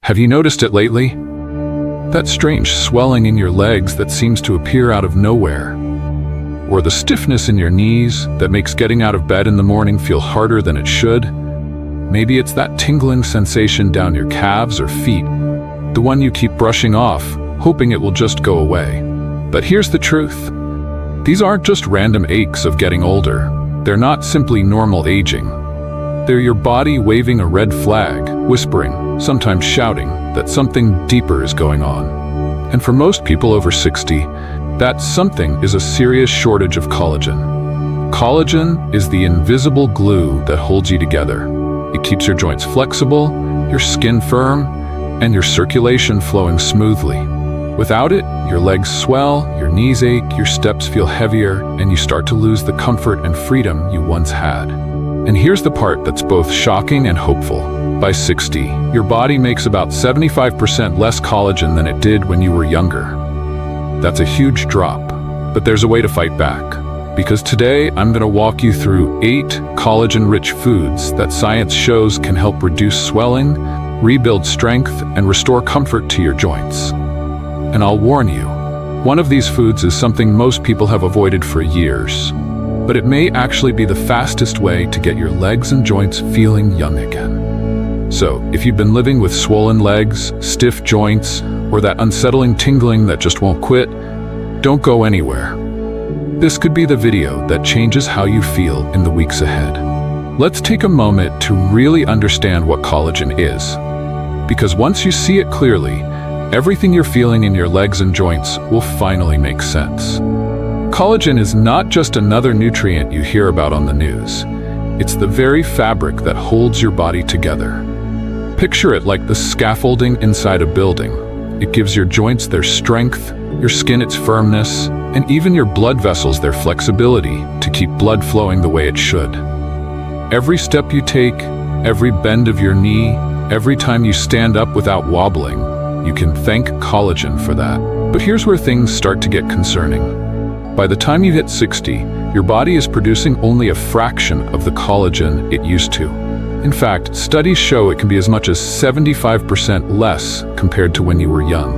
Have you noticed it lately? That strange swelling in your legs that seems to appear out of nowhere? Or the stiffness in your knees that makes getting out of bed in the morning feel harder than it should? Maybe it's that tingling sensation down your calves or feet, the one you keep brushing off, hoping it will just go away. But here's the truth. These aren't just random aches of getting older. They're not simply normal aging. They're your body waving a red flag, whispering, sometimes shouting, that something deeper is going on. And for most people over 60, that something is a serious shortage of collagen. Collagen is the invisible glue that holds you together. It keeps your joints flexible, your skin firm, and your circulation flowing smoothly. Without it, your legs swell, your knees ache, your steps feel heavier, and you start to lose the comfort and freedom you once had. And here's the part that's both shocking and hopeful. By 60, your body makes about 75% less collagen than it did when you were younger. That's a huge drop, but there's a way to fight back. Because today, I'm going to walk you through 8 collagen-rich foods that science shows can help reduce swelling, rebuild strength, and restore comfort to your joints. And I'll warn you, one of these foods is something most people have avoided for years. But it may actually be the fastest way to get your legs and joints feeling young again. So, if you've been living with swollen legs, stiff joints, or that unsettling tingling that just won't quit, don't go anywhere. This could be the video that changes how you feel in the weeks ahead. Let's take a moment to really understand what collagen is. Because once you see it clearly, everything you're feeling in your legs and joints will finally make sense. Collagen is not just another nutrient you hear about on the news. It's the very fabric that holds your body together. Picture it like the scaffolding inside a building. It gives your joints their strength, your skin its firmness, and even your blood vessels their flexibility to keep blood flowing the way it should. Every step you take, every bend of your knee, every time you stand up without wobbling, you can thank collagen for that. But here's where things start to get concerning. By the time you hit 60, your body is producing only a fraction of the collagen it used to. In fact, studies show it can be as much as 75% less compared to when you were young.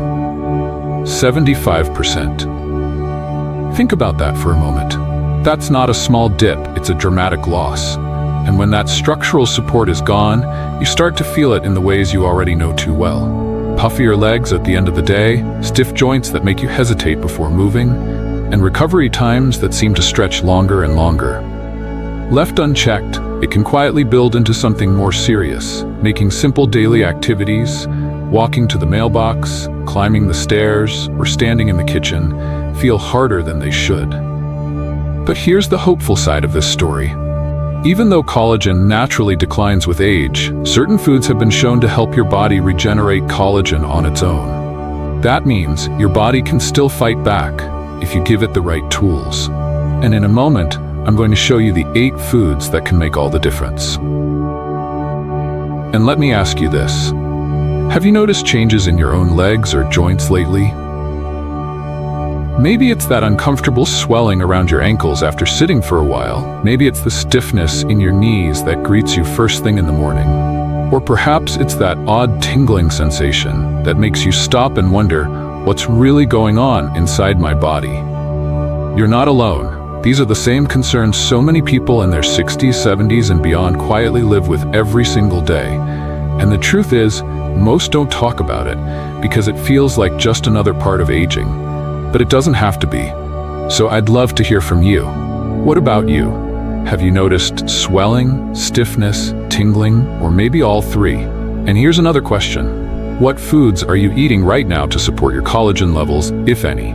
75%. Think about that for a moment. That's not a small dip, it's a dramatic loss. And when that structural support is gone, you start to feel it in the ways you already know too well. Puffier legs at the end of the day, stiff joints that make you hesitate before moving, and recovery times that seem to stretch longer and longer. Left unchecked, it can quietly build into something more serious, making simple daily activities, walking to the mailbox, climbing the stairs, or standing in the kitchen, feel harder than they should. But here's the hopeful side of this story. Even though collagen naturally declines with age, certain foods have been shown to help your body regenerate collagen on its own. That means your body can still fight back if you give it the right tools. And in a moment, I'm going to show you the 8 foods that can make all the difference. And let me ask you this. Have you noticed changes in your own legs or joints lately? Maybe it's that uncomfortable swelling around your ankles after sitting for a while. Maybe it's the stiffness in your knees that greets you first thing in the morning. Or perhaps it's that odd tingling sensation that makes you stop and wonder, what's really going on inside my body? You're not alone. These are the same concerns so many people in their 60s, 70s, and beyond quietly live with every single day. And the truth is, most don't talk about it because it feels like just another part of aging. But it doesn't have to be. So I'd love to hear from you. What about you? Have you noticed swelling, stiffness, tingling, or maybe all 3? And here's another question. What foods are you eating right now to support your collagen levels, if any?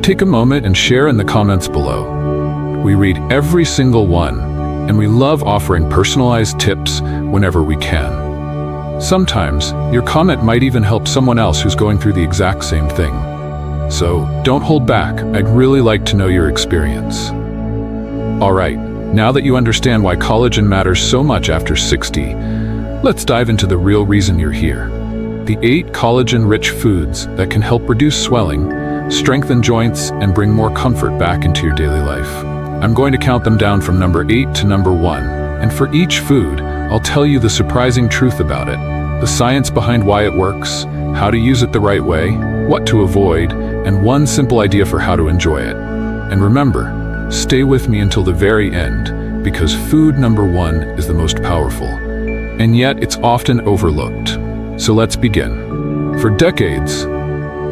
Take a moment and share in the comments below. We read every single one, and we love offering personalized tips whenever we can. Sometimes, your comment might even help someone else who's going through the exact same thing. So, don't hold back. I'd really like to know your experience. All right, now that you understand why collagen matters so much after 60, let's dive into the real reason you're here. The 8 collagen-rich foods that can help reduce swelling, strengthen joints, and bring more comfort back into your daily life. I'm going to count them down from number 8 to number 1, and for each food, I'll tell you the surprising truth about it, the science behind why it works, how to use it the right way, what to avoid, and one simple idea for how to enjoy it. And remember, stay with me until the very end, because food number one is the most powerful. And yet it's often overlooked. So let's begin. For decades,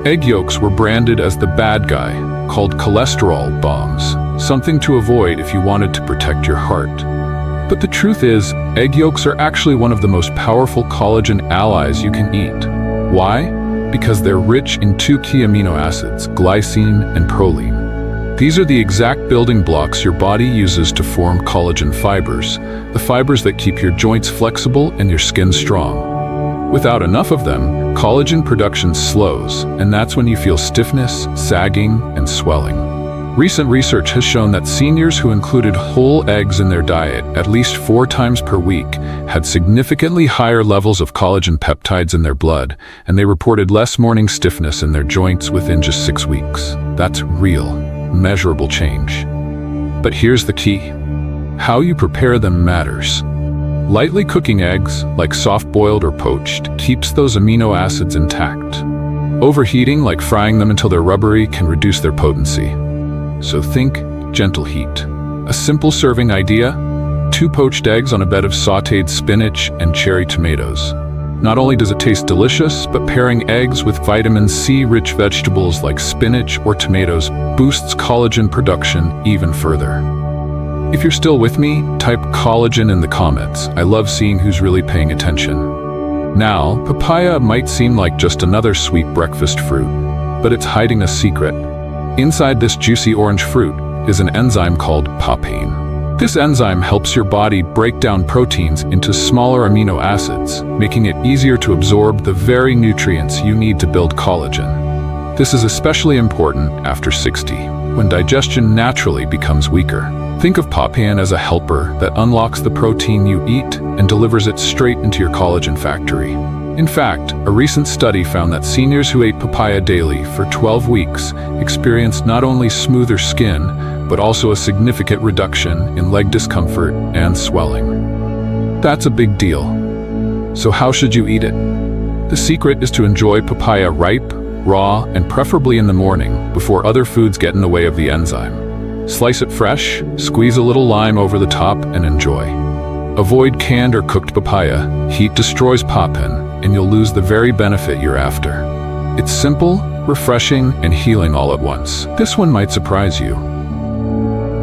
egg yolks were branded as the bad guy, called cholesterol bombs, something to avoid if you wanted to protect your heart. But the truth is, egg yolks are actually one of the most powerful collagen allies you can eat. Why? Because they're rich in two key amino acids, glycine and proline. These are the exact building blocks your body uses to form collagen fibers, the fibers that keep your joints flexible and your skin strong. Without enough of them, collagen production slows, and that's when you feel stiffness, sagging, and swelling. Recent research has shown that seniors who included whole eggs in their diet at least 4 times per week had significantly higher levels of collagen peptides in their blood, and they reported less morning stiffness in their joints within just 6 weeks. That's real, measurable change. But here's the key. How you prepare them matters. Lightly cooking eggs, like soft-boiled or poached, keeps those amino acids intact. Overheating, like frying them until they're rubbery, can reduce their potency. So think gentle heat. A simple serving idea: 2 poached eggs on a bed of sautéed spinach and cherry tomatoes. Not only does it taste delicious, but pairing eggs with vitamin C-rich vegetables like spinach or tomatoes boosts collagen production even further. If you're still with me, type collagen in the comments. I love seeing who's really paying attention. Now, papaya might seem like just another sweet breakfast fruit, but it's hiding a secret. Inside this juicy orange fruit is an enzyme called papain. This enzyme helps your body break down proteins into smaller amino acids, making it easier to absorb the very nutrients you need to build collagen. This is especially important after 60, when digestion naturally becomes weaker. Think of papain as a helper that unlocks the protein you eat and delivers it straight into your collagen factory. In fact, a recent study found that seniors who ate papaya daily for 12 weeks experienced not only smoother skin, but also a significant reduction in leg discomfort and swelling. That's a big deal. So how should you eat it? The secret is to enjoy papaya ripe, raw, and preferably in the morning, before other foods get in the way of the enzyme. Slice it fresh, squeeze a little lime over the top, and enjoy. Avoid canned or cooked papaya. Heat destroys papain, and you'll lose the very benefit you're after. It's simple, refreshing, and healing all at once. This one might surprise you.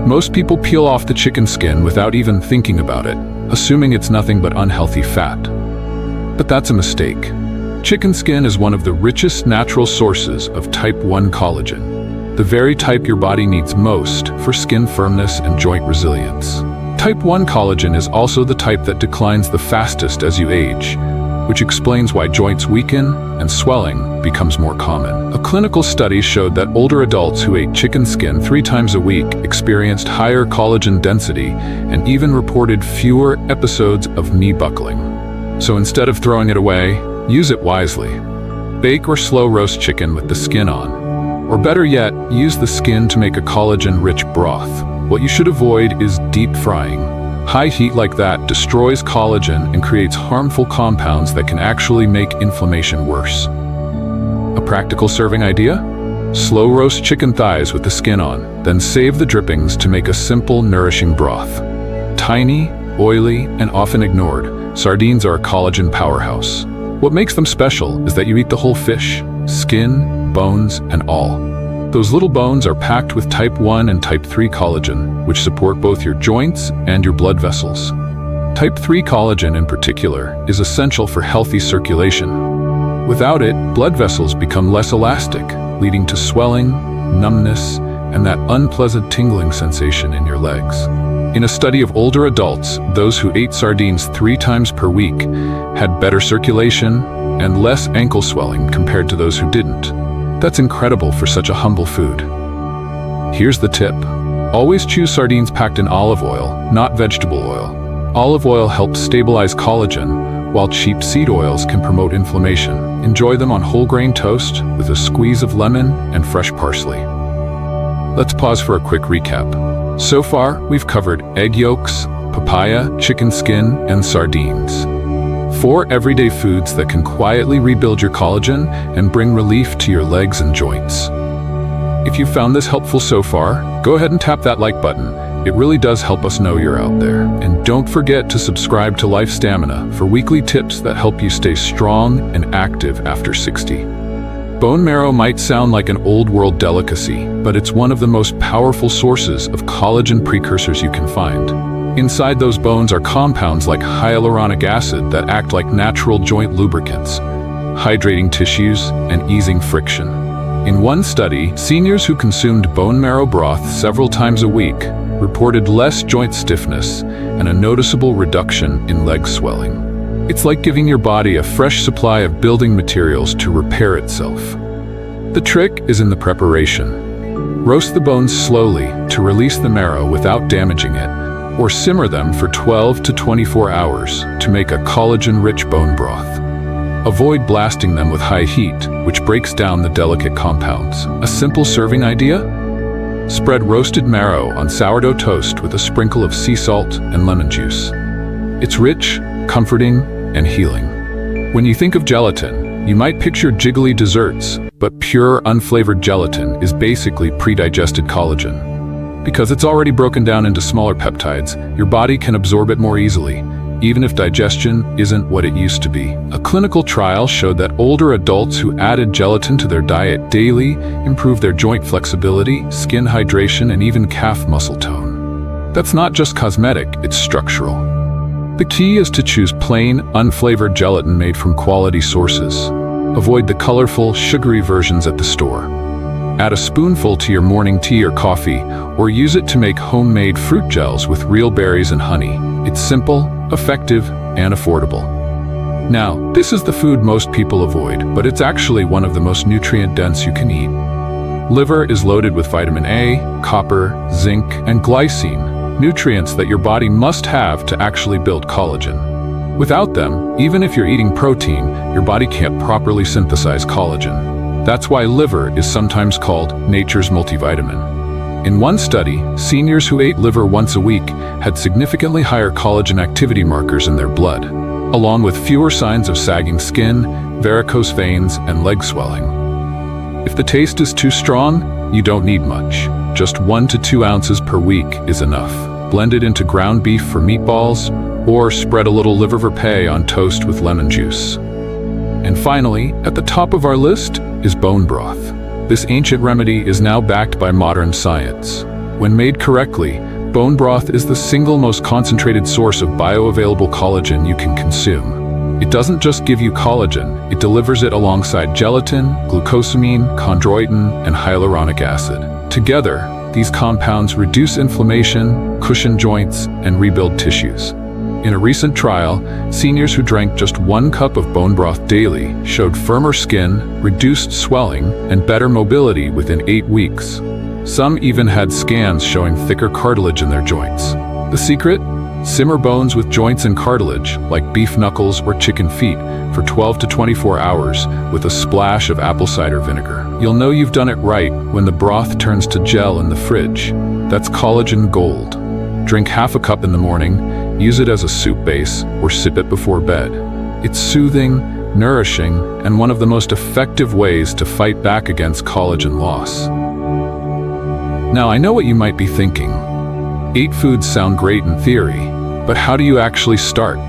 Most people peel off the chicken skin without even thinking about it, assuming it's nothing but unhealthy fat. But that's a mistake. Chicken skin is one of the richest natural sources of type 1 collagen, the very type your body needs most for skin firmness and joint resilience. Type 1 collagen is also the type that declines the fastest as you age, which explains why joints weaken and swelling becomes more common. A clinical study showed that older adults who ate chicken skin 3 times a week experienced higher collagen density and even reported fewer episodes of knee buckling. So instead of throwing it away, use it wisely. Bake or slow roast chicken with the skin on. Or better yet, use the skin to make a collagen-rich broth. What you should avoid is deep frying. High heat like that destroys collagen and creates harmful compounds that can actually make inflammation worse. A practical serving idea? Slow roast chicken thighs with the skin on, then save the drippings to make a simple, nourishing broth. Tiny, oily, and often ignored, sardines are a collagen powerhouse. What makes them special is that you eat the whole fish, skin, bones, and all. Those little bones are packed with type 1 and type 3 collagen, which support both your joints and your blood vessels. Type 3 collagen in particular is essential for healthy circulation. Without it, blood vessels become less elastic, leading to swelling, numbness, and that unpleasant tingling sensation in your legs. In a study of older adults, those who ate sardines 3 times per week had better circulation and less ankle swelling compared to those who didn't. That's incredible for such a humble food. Here's the tip. Always choose sardines packed in olive oil, not vegetable oil. Olive oil helps stabilize collagen, while cheap seed oils can promote inflammation. Enjoy them on whole grain toast with a squeeze of lemon and fresh parsley. Let's pause for a quick recap. So far, we've covered egg yolks, papaya, chicken skin, and sardines. 4 everyday foods that can quietly rebuild your collagen and bring relief to your legs and joints. If you found this helpful so far, go ahead and tap that like button. It really does help us know you're out there. And don't forget to subscribe to Life Stamina for weekly tips that help you stay strong and active after 60. Bone marrow might sound like an old-world delicacy, but it's one of the most powerful sources of collagen precursors you can find. Inside those bones are compounds like hyaluronic acid that act like natural joint lubricants, hydrating tissues and easing friction. In one study, seniors who consumed bone marrow broth several times a week reported less joint stiffness and a noticeable reduction in leg swelling. It's like giving your body a fresh supply of building materials to repair itself. The trick is in the preparation. Roast the bones slowly to release the marrow without damaging it, or simmer them for 12 to 24 hours to make a collagen-rich bone broth. Avoid blasting them with high heat, which breaks down the delicate compounds. A simple serving idea? Spread roasted marrow on sourdough toast with a sprinkle of sea salt and lemon juice. It's rich, comforting, and healing. When you think of gelatin, you might picture jiggly desserts, but pure, unflavored gelatin is basically pre-digested collagen. Because it's already broken down into smaller peptides, your body can absorb it more easily, even if digestion isn't what it used to be. A clinical trial showed that older adults who added gelatin to their diet daily improved their joint flexibility, skin hydration, and even calf muscle tone. That's not just cosmetic, it's structural. The key is to choose plain, unflavored gelatin made from quality sources. Avoid the colorful, sugary versions at the store. Add a spoonful to your morning tea or coffee, or use it to make homemade fruit gels with real berries and honey. It's simple, effective, and affordable. Now, this is the food most people avoid, but it's actually one of the most nutrient-dense you can eat. Liver is loaded with vitamin A, copper, zinc, and glycine, nutrients that your body must have to actually build collagen. Without them, even if you're eating protein, your body can't properly synthesize collagen. That's why liver is sometimes called nature's multivitamin. In one study, seniors who ate liver once a week had significantly higher collagen activity markers in their blood, along with fewer signs of sagging skin, varicose veins, and leg swelling. If the taste is too strong, you don't need much. Just 1 to 2 ounces per week is enough. Blend it into ground beef for meatballs, or spread a little liver verpé on toast with lemon juice. And finally, at the top of our list is bone broth. This ancient remedy is now backed by modern science. When made correctly, bone broth is the single most concentrated source of bioavailable collagen you can consume. It doesn't just give you collagen, it delivers it alongside gelatin, glucosamine, chondroitin, and hyaluronic acid. Together, these compounds reduce inflammation, cushion joints, and rebuild tissues. In a recent trial, seniors who drank just 1 cup of bone broth daily showed firmer skin, reduced swelling, and better mobility within 8 weeks. Some even had scans showing thicker cartilage in their joints. The secret? Simmer bones with joints and cartilage, like beef knuckles or chicken feet, for 12 to 24 hours with a splash of apple cider vinegar. You'll know you've done it right when the broth turns to gel in the fridge. That's collagen gold. Drink half a cup in the morning, use it as a soup base, or sip it before bed. It's soothing, nourishing, and one of the most effective ways to fight back against collagen loss. Now, I know what you might be thinking. 8 foods sound great in theory, but how do you actually start?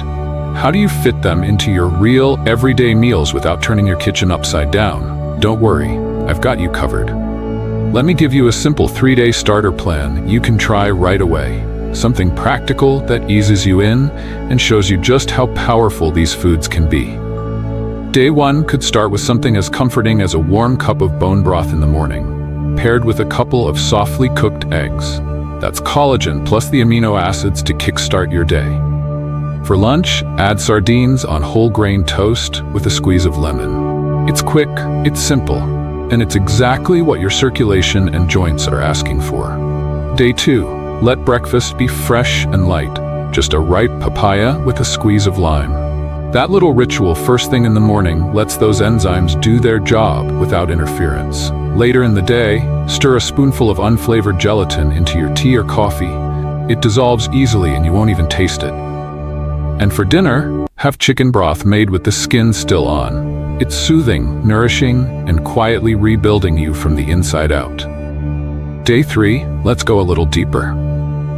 How do you fit them into your real, everyday meals without turning your kitchen upside down? Don't worry, I've got you covered. Let me give you a simple 3-day starter plan you can try right away. Something practical that eases you in and shows you just how powerful these foods can be. Day 1 could start with something as comforting as a warm cup of bone broth in the morning, paired with a couple of softly cooked eggs. That's collagen plus the amino acids to kickstart your day. For lunch, add sardines on whole grain toast with a squeeze of lemon. It's quick, it's simple, and it's exactly what your circulation and joints are asking for. Day 2. Let breakfast be fresh and light, just a ripe papaya with a squeeze of lime. That little ritual first thing in the morning lets those enzymes do their job without interference. Later in the day, stir a spoonful of unflavored gelatin into your tea or coffee. It dissolves easily and you won't even taste it. And for dinner, Have chicken broth made with the skin still on. It's soothing, nourishing, and quietly rebuilding you from the inside out. Day 3, let's go a little deeper.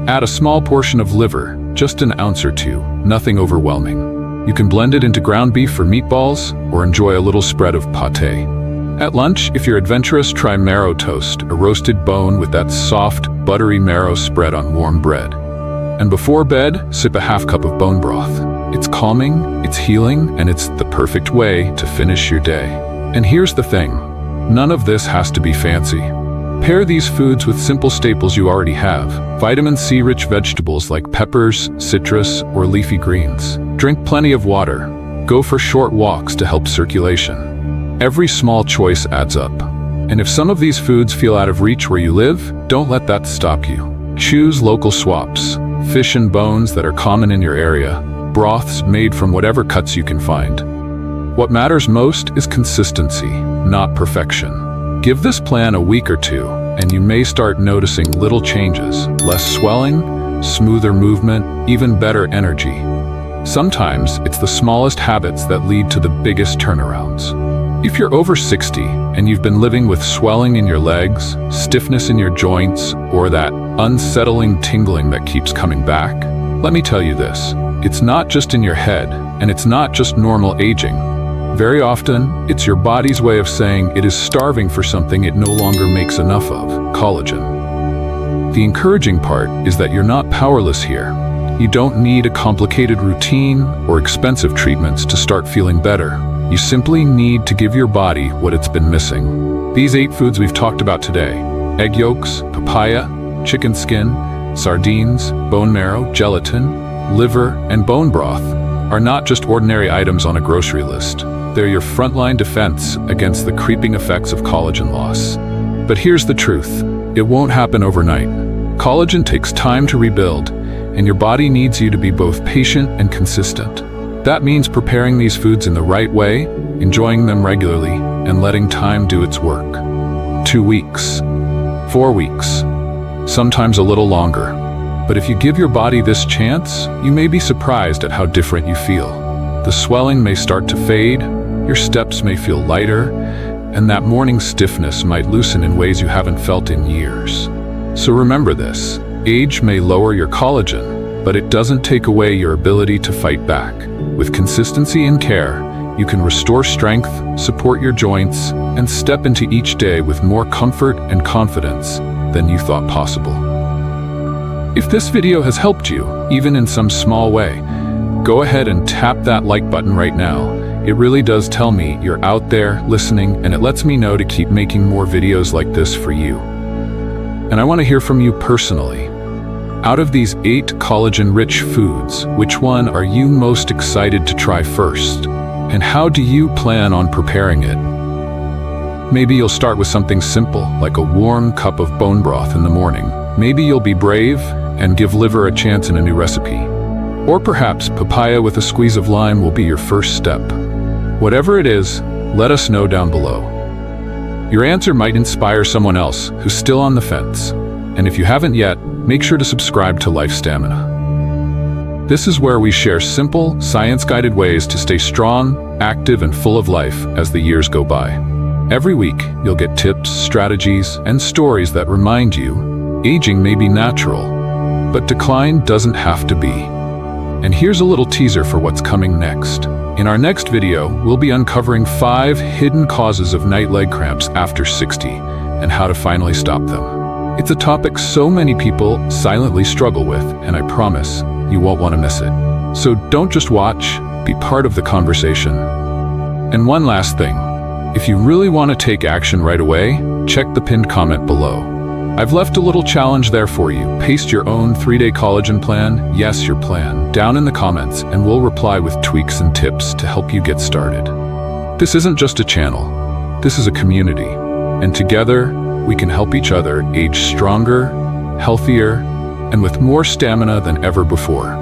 Add a small portion of liver, just an ounce or two, nothing overwhelming. You can blend it into ground beef for meatballs, or enjoy a little spread of pâté. At lunch, if you're adventurous, try marrow toast, a roasted bone with that soft, buttery marrow spread on warm bread. And before bed, sip a half cup of bone broth. It's calming, it's healing, and it's the perfect way to finish your day. And here's the thing, none of this has to be fancy. Pair these foods with simple staples you already have. Vitamin C-rich vegetables like peppers, citrus, or leafy greens. Drink plenty of water. Go for short walks to help circulation. Every small choice adds up. And if some of these foods feel out of reach where you live, don't let that stop you. Choose local swaps, fish and bones that are common in your area, broths made from whatever cuts you can find. What matters most is consistency, not perfection. Give this plan a week or two, and you may start noticing little changes, less swelling, smoother movement, even better energy. Sometimes it's the smallest habits that lead to the biggest turnarounds. If you're over 60 and you've been living with swelling in your legs, stiffness in your joints, or that unsettling tingling that keeps coming back, let me tell you this. It's not just in your head, and it's not just normal aging. Very often, it's your body's way of saying it is starving for something it no longer makes enough of, collagen. The encouraging part is that you're not powerless here. You don't need a complicated routine or expensive treatments to start feeling better. You simply need to give your body what it's been missing. These 8 foods we've talked about today, egg yolks, papaya, chicken skin, sardines, bone marrow, gelatin, liver, and bone broth, are not just ordinary items on a grocery list. They're your frontline defense against the creeping effects of collagen loss. But here's the truth. It won't happen overnight. Collagen takes time to rebuild, and your body needs you to be both patient and consistent. That means preparing these foods in the right way, enjoying them regularly, and letting time do its work. 2 weeks, 4 weeks, sometimes a little longer. But if you give your body this chance, you may be surprised at how different you feel. The swelling may start to fade, your steps may feel lighter, and that morning stiffness might loosen in ways you haven't felt in years. So remember this, age may lower your collagen, but it doesn't take away your ability to fight back. With consistency and care, you can restore strength, support your joints, and step into each day with more comfort and confidence than you thought possible. If this video has helped you, even in some small way, go ahead and tap that like button right now. It really does tell me you're out there listening, and it lets me know to keep making more videos like this for you. And I want to hear from you personally. Out of these 8 collagen-rich foods, which one are you most excited to try first? And how do you plan on preparing it? Maybe you'll start with something simple, like a warm cup of bone broth in the morning. Maybe you'll be brave and give liver a chance in a new recipe. Or perhaps papaya with a squeeze of lime will be your first step. Whatever it is, let us know down below. Your answer might inspire someone else who's still on the fence. And if you haven't yet, make sure to subscribe to Life Stamina. This is where we share simple, science-guided ways to stay strong, active, and full of life as the years go by. Every week, you'll get tips, strategies, and stories that remind you aging may be natural, but decline doesn't have to be. And here's a little teaser for what's coming next. In our next video, we'll be uncovering 5 hidden causes of night leg cramps after 60 and how to finally stop them. It's a topic so many people silently struggle with, and I promise you won't want to miss it. So don't just watch, be part of the conversation. And one last thing, if you really want to take action right away, check the pinned comment below. I've left a little challenge there for you. Paste your own 3-day collagen plan, yes, your plan, down in the comments, and we'll reply with tweaks and tips to help you get started. This isn't just a channel, this is a community, and together we can help each other age stronger, healthier, and with more stamina than ever before.